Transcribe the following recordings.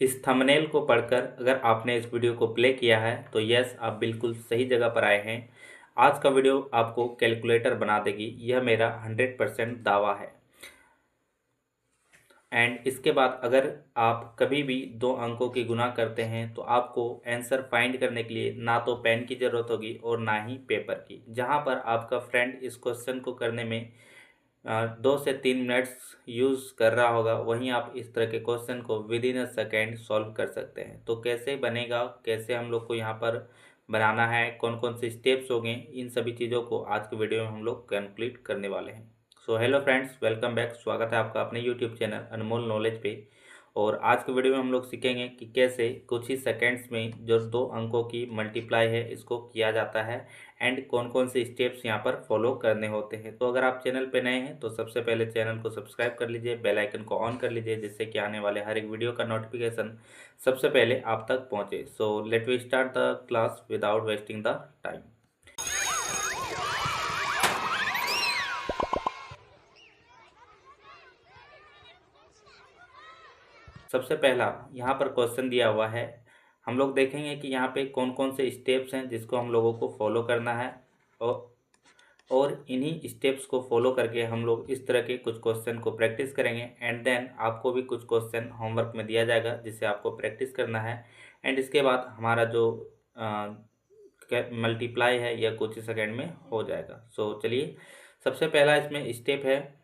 इस थंबनेल को पढ़कर अगर आपने इस वीडियो को प्ले किया है तो यस, आप बिल्कुल सही जगह पर आए हैं। आज का वीडियो आपको कैलकुलेटर बना देगी, यह मेरा 100% दावा है। एंड इसके बाद अगर आप कभी भी दो अंकों की गुना करते हैं तो आपको आंसर फाइंड करने के लिए ना तो पेन की ज़रूरत होगी और ना ही पेपर की। जहां पर आपका फ्रेंड इस क्वेश्चन को करने में 2 से 3 मिनट्स यूज़ कर रहा होगा, वहीं आप इस तरह के क्वेश्चन को with in a second solve कर सकते हैं। तो कैसे बनेगा, कैसे हम लोग को यहाँ पर बनाना है, कौन कौन से स्टेप्स होंगे, इन सभी चीज़ों को आज के वीडियो में हम लोग कंप्लीट करने वाले हैं। So hello friends, welcome back. स्वागत है आपका अपने यूट्यूब चैनल अनमोल नॉलेज पे। और आज के वीडियो में हम लोग सीखेंगे कि कैसे कुछ ही सेकेंड्स में जो दो अंकों की मल्टीप्लाई है इसको किया जाता है एंड कौन कौन से स्टेप्स यहाँ पर फॉलो करने होते हैं। तो अगर आप चैनल पे नए हैं तो सबसे पहले चैनल को सब्सक्राइब कर लीजिए, बेल आइकन को ऑन कर लीजिए, जिससे कि आने वाले हर एक वीडियो का नोटिफिकेशन सबसे पहले आप तक पहुँचे। So let we start the class without wasting the time. सबसे पहला यहाँ पर क्वेश्चन दिया हुआ है। हम लोग देखेंगे कि यहाँ पे कौन कौन से स्टेप्स हैं जिसको हम लोगों को फॉलो करना है और इन्हीं स्टेप्स को फॉलो करके हम लोग इस तरह के कुछ क्वेश्चन को प्रैक्टिस करेंगे। एंड देन आपको भी कुछ क्वेश्चन होमवर्क में दिया जाएगा जिसे आपको प्रैक्टिस करना है। एंड इसके बाद हमारा जो मल्टीप्लाई है यह कुछ ही सेकेंड में हो जाएगा। सो चलिए, सबसे पहला इसमें स्टेप है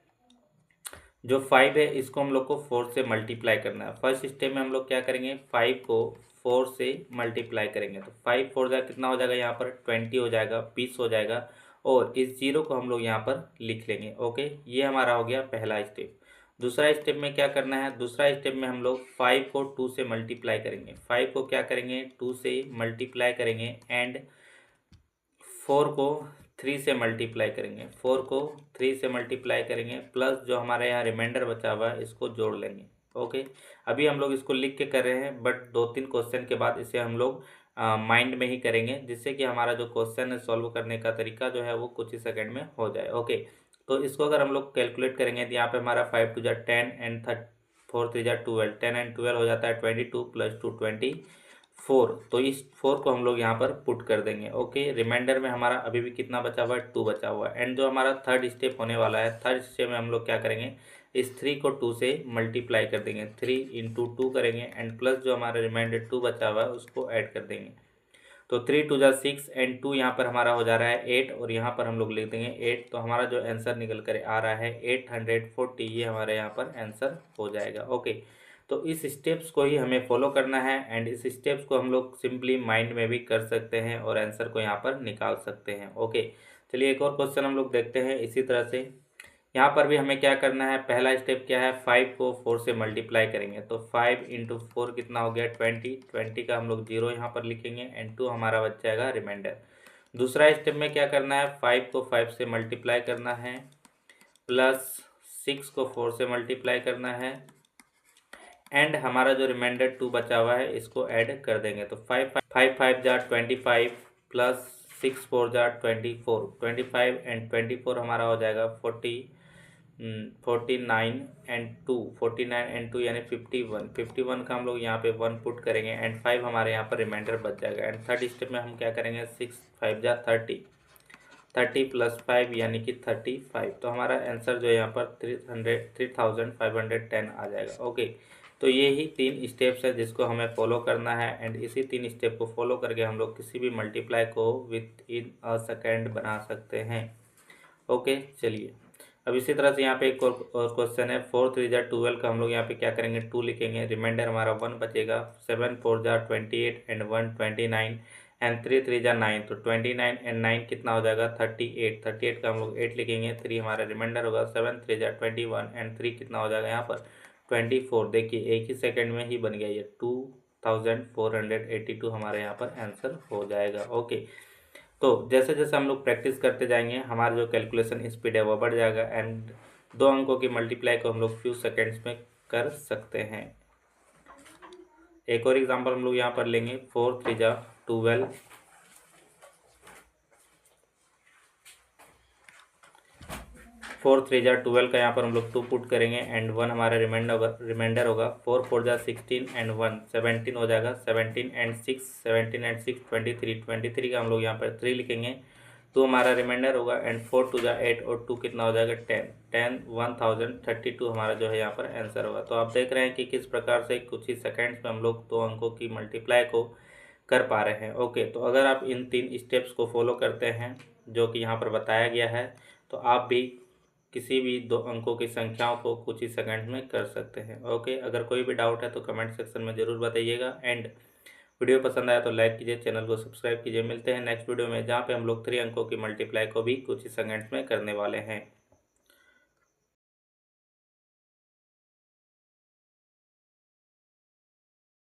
जो 5 है, इसको हम लोग को 4 से मल्टीप्लाई करना है। फर्स्ट स्टेप में हम लोग क्या करेंगे, 5 को 4 से मल्टीप्लाई करेंगे तो 5 4 जा कितना हो जाएगा, यहाँ पर 20 हो जाएगा, 20 हो जाएगा। और इस जीरो को हम लोग यहाँ पर लिख लेंगे। ओके, ये हमारा हो गया पहला स्टेप। दूसरा स्टेप में क्या करना है, दूसरा स्टेप में हम लोग 5 को 2 से मल्टीप्लाई करेंगे। 5 को क्या करेंगे, 2 से मल्टीप्लाई करेंगे एंड 4 को 3 से मल्टीप्लाई करेंगे। 4 को 3 से मल्टीप्लाई करेंगे प्लस जो हमारे यहाँ रिमाइंडर बचा हुआ है इसको जोड़ लेंगे। ओके, अभी हम लोग इसको लिख के कर रहे हैं, बट 2-3 क्वेश्चन के बाद इसे हम लोग माइंड में ही करेंगे, जिससे कि हमारा जो क्वेश्चन है सॉल्व करने का तरीका जो है वो कुछ ही सेकंड में हो जाए। ओके, तो इसको अगर हम लोग कैलकुलेट करेंगे तो यहाँ पे हमारा 5 2 जा 10 एंड 4 3 जा 12, 10 एंड 12 हो जाता है 22 प्लस 2 24। तो इस 4 को हम लोग यहाँ पर पुट कर देंगे। ओके, रिमाइंडर में हमारा अभी भी कितना बचा हुआ है, 2 बचा हुआ है। एंड जो हमारा थर्ड स्टेप होने वाला है, थर्ड स्टेप में हम लोग क्या करेंगे, इस 3 को 2 से मल्टीप्लाई कर देंगे, 3 इंटू 2 करेंगे एंड प्लस जो हमारा रिमाइंडर 2 बचा हुआ है उसको ऐड कर देंगे। तो 3 2 जा 6 एंड 2 यहाँ पर हमारा हो जा रहा है 8 और यहाँ पर हम लोग लिख देंगे 8। तो हमारा जो आंसर निकल कर आ रहा है 840, ये हमारे यहाँ पर आंसर हो जाएगा। ओके, तो इस स्टेप्स को ही हमें फॉलो करना है एंड इस स्टेप्स को हम लोग सिंपली माइंड में भी कर सकते हैं और आंसर को यहाँ पर निकाल सकते हैं। ओके, चलिए एक और क्वेश्चन हम लोग देखते हैं इसी तरह से। यहाँ पर भी हमें क्या करना है, पहला स्टेप क्या है, 5 को 4 से मल्टीप्लाई करेंगे तो 5 इंटू 4 कितना हो गया, 20। 20 का हम लोग 0 यहाँ पर लिखेंगे एंड 2 हमारा बच जाएगा रिमाइंडर। दूसरा स्टेप में क्या करना है, 5 को 5 से मल्टीप्लाई करना है प्लस 6 को 4 से मल्टीप्लाई करना है एंड हमारा जो रिमाइंडर 2 बचा हुआ है इसको ऐड कर देंगे। तो 5 5 जा 25 प्लस 6 4 जा 24, 25 एंड 24 हमारा हो जाएगा 49 एंड 2, 49 एंड 2 यानी 51। 51 का हम लोग यहाँ पे 1 पुट करेंगे एंड 5 हमारे यहाँ पर रिमाइंडर बच जाएगा। एंड थर्ड स्टेप में हम क्या करेंगे, 6 5 जा 30, 30 प्लस 5 यानी कि 35। तो हमारा आंसर जो है यहाँ पर 3510 आ जाएगा। ओके, तो ये ही 3 स्टेप्स है जिसको हमें फॉलो करना है एंड इसी 3 स्टेप को फॉलो करके हम लोग किसी भी मल्टीप्लाई को विद इन अ सेकेंड बना सकते हैं। ओके, चलिए अब इसी तरह से यहाँ पे एक और क्वेश्चन है, 4 3 जा 12 का हम लोग यहाँ पे क्या करेंगे, 2 लिखेंगे, रिमाइंडर हमारा 1 बचेगा, 7 4 जा 28 एंड 1 29 एंड 3 3 जा 9। तो 29 एंड 9 कितना हो जाएगा, 38। 38 का हम लोग 8 लिखेंगे, 3 हमारा रिमाइंडर होगा, 7 3 जा 21 एंड 3 कितना हो जाएगा यहाँ पर 24। देखिए एक ही सेकंड में ही बन गया, ये 2482 हमारे यहाँ पर आंसर हो जाएगा। ओके, तो जैसे जैसे हम लोग प्रैक्टिस करते जाएंगे हमारा जो कैलकुलेशन स्पीड है वो बढ़ जाएगा एंड दो अंकों की मल्टीप्लाई को हम लोग फ्यू सेकेंड्स में कर सकते हैं। एक और एग्जांपल हम लोग यहाँ पर लेंगे, 4 3 जा 12 4 4 3 जा 12 का यहाँ पर हम लोग 2 पुट करेंगे एंड 1 हमारा रिमाइंडर होगा 4 4 जा 16 एंड 1 17 हो जाएगा। 17 एंड 6 23 का हम लोग यहाँ पर 3 लिखेंगे। 2 हमारा रिमाइंडर होगा एंड 4 2 जा 8 और 2 कितना हो जाएगा 10 1032 हमारा जो है यहाँ पर आंसर होगा। तो आप देख रहे हैं कि किस प्रकार से कुछ ही सेकेंड्स में हम लोग 2 अंकों की मल्टीप्लाई को कर पा रहे हैं। ओके, तो अगर आप इन 3 स्टेप्स को फॉलो करते हैं जो कि यहाँ पर बताया गया है तो आप भी किसी भी 2 अंकों की संख्याओं को कुछ ही सेकंड में कर सकते हैं। ओके, अगर कोई भी डाउट है तो कमेंट सेक्शन में ज़रूर बताइएगा एंड वीडियो पसंद आया तो लाइक कीजिए, चैनल को सब्सक्राइब कीजिए। मिलते हैं नेक्स्ट वीडियो में जहाँ पे हम लोग 3 अंकों की मल्टीप्लाई को भी कुछ ही सेकंड्स में करने वाले हैं।